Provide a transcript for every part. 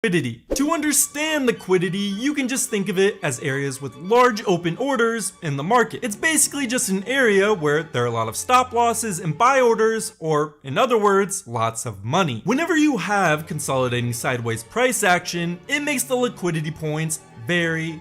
Liquidity. To understand liquidity, you can just think of it as areas with large open orders in the market. It's basically just an area where there are a lot of stop losses and buy orders, or in other words, lots of money. Whenever you have consolidating sideways price action, it makes the liquidity points very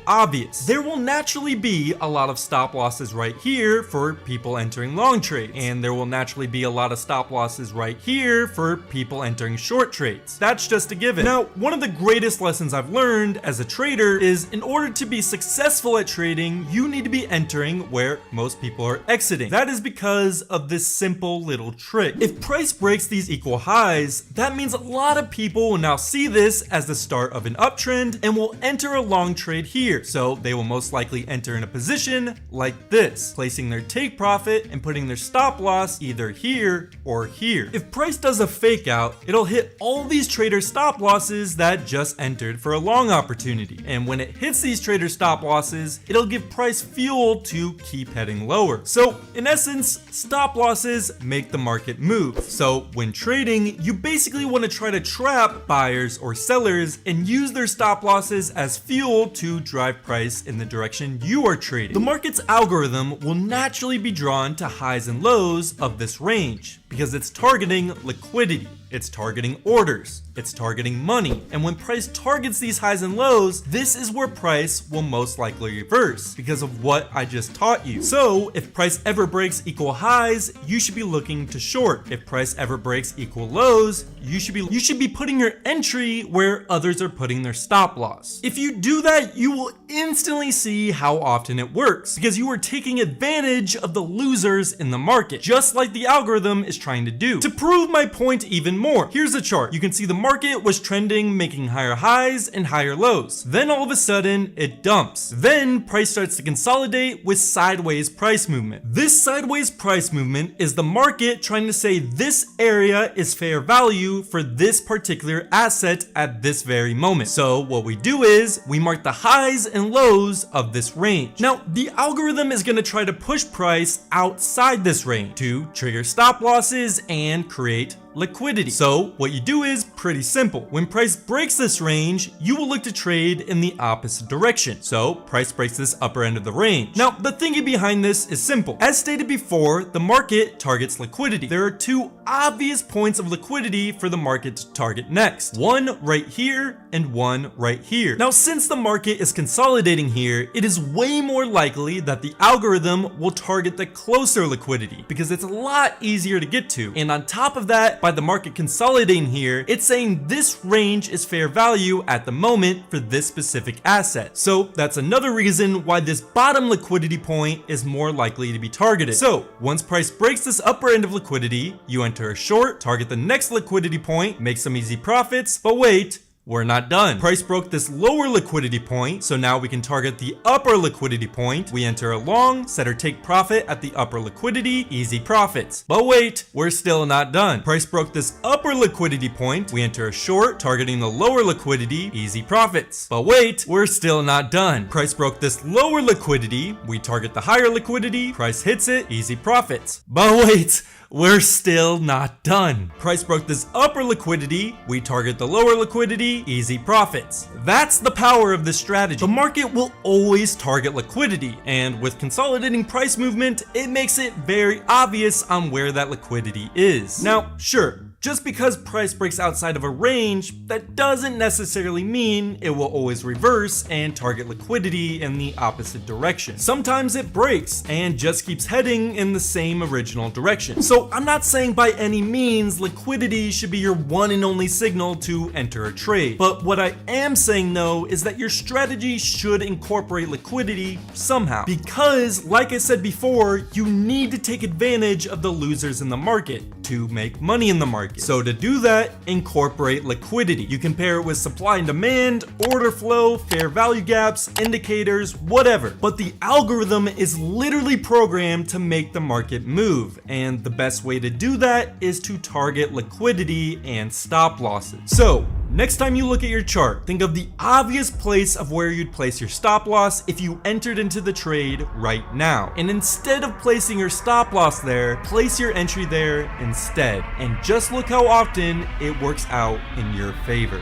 obvious. There will naturally be a lot of stop losses right here for people entering long trades, and there will naturally be a lot of stop losses right here for people entering short trades. That's just a given. Now, one of the greatest lessons I've learned as a trader is in order to be successful at trading, you need to be entering where most people are exiting. That is because of this simple little trick. If price breaks these equal highs, that means a lot of people will now see this as the start of an uptrend and will enter a long trade here. So they will most likely enter in a position like this, placing their take profit and putting their stop loss either here or here. If price does a fake out, it'll hit all these trader stop losses that just entered for a long opportunity. And when it hits these trader stop losses, it'll give price fuel to keep heading lower. So in essence, stop losses make the market move. So when trading, you basically want to try to trap buyers or sellers and use their stop losses as fuel to drive price in the direction you are trading. The market's algorithm will naturally be drawn to highs and lows of this range because it's targeting liquidity. It's targeting orders, it's targeting money, and when price targets these highs and lows, this is where price will most likely reverse because of what I just taught you. So if price ever breaks equal highs, you should be looking to short. If price ever breaks equal lows, you should be putting your entry where others are putting their stop loss. If you do that, you will instantly see how often it works because you are taking advantage of the losers in the market, just like the algorithm is trying to do. To prove my point even more, here's a chart. You can see the market was trending, making higher highs and higher lows. Then all of a sudden it dumps. Then price starts to consolidate with sideways price movement. This sideways price movement is the market trying to say this area is fair value for this particular asset at this very moment. So what we do is we mark the highs and lows of this range. Now the algorithm is going to try to push price outside this range to trigger stop losses and create liquidity. So what you do is pretty simple. When price breaks this range, you will look to trade in the opposite direction. So price breaks this upper end of the range. Now the thinking behind this is simple. As stated before, the market targets liquidity. There are two obvious points of liquidity for the market to target next. One right here and one right here. Now since the market is consolidating here, it is way more likely that the algorithm will target the closer liquidity because it's a lot easier to get to. And on top of that, by the market consolidating here, it's saying this range is fair value at the moment for this specific asset. So that's another reason why this bottom liquidity point is more likely to be targeted. So once price breaks this upper end of liquidity, you enter a short, target the next liquidity point, make some easy profits, but wait, we're not done. Price broke this lower liquidity point, so now we can target the upper liquidity point. We enter a long, set or take profit at the upper liquidity, easy profits. But wait, we're still not done. Price broke this upper liquidity point. We enter a short, targeting the lower liquidity, easy profits. But wait, we're still not done. Price broke this lower liquidity. We target the higher liquidity. Price hits it, easy profits. But wait, we're still not done. Price broke this upper liquidity, we target the lower liquidity, easy profits. That's the power of this strategy. The market will always target liquidity, and with consolidating price movement, it makes it very obvious on where that liquidity is. Now, sure, just because price breaks outside of a range, that doesn't necessarily mean it will always reverse and target liquidity in the opposite direction. Sometimes it breaks and just keeps heading in the same original direction. So I'm not saying by any means liquidity should be your one and only signal to enter a trade. But what I am saying though is that your strategy should incorporate liquidity somehow. Because like I said before, you need to take advantage of the losers in the market to make money in the market. So to do that, incorporate liquidity. You can pair it with supply and demand, order flow, fair value gaps, indicators, whatever. But the algorithm is literally programmed to make the market move. And the best way to do that is to target liquidity and stop losses. So next time you look at your chart, think of the obvious place of where you'd place your stop loss if you entered into the trade right now. And instead of placing your stop loss there, place your entry there instead. And just look how often it works out in your favor.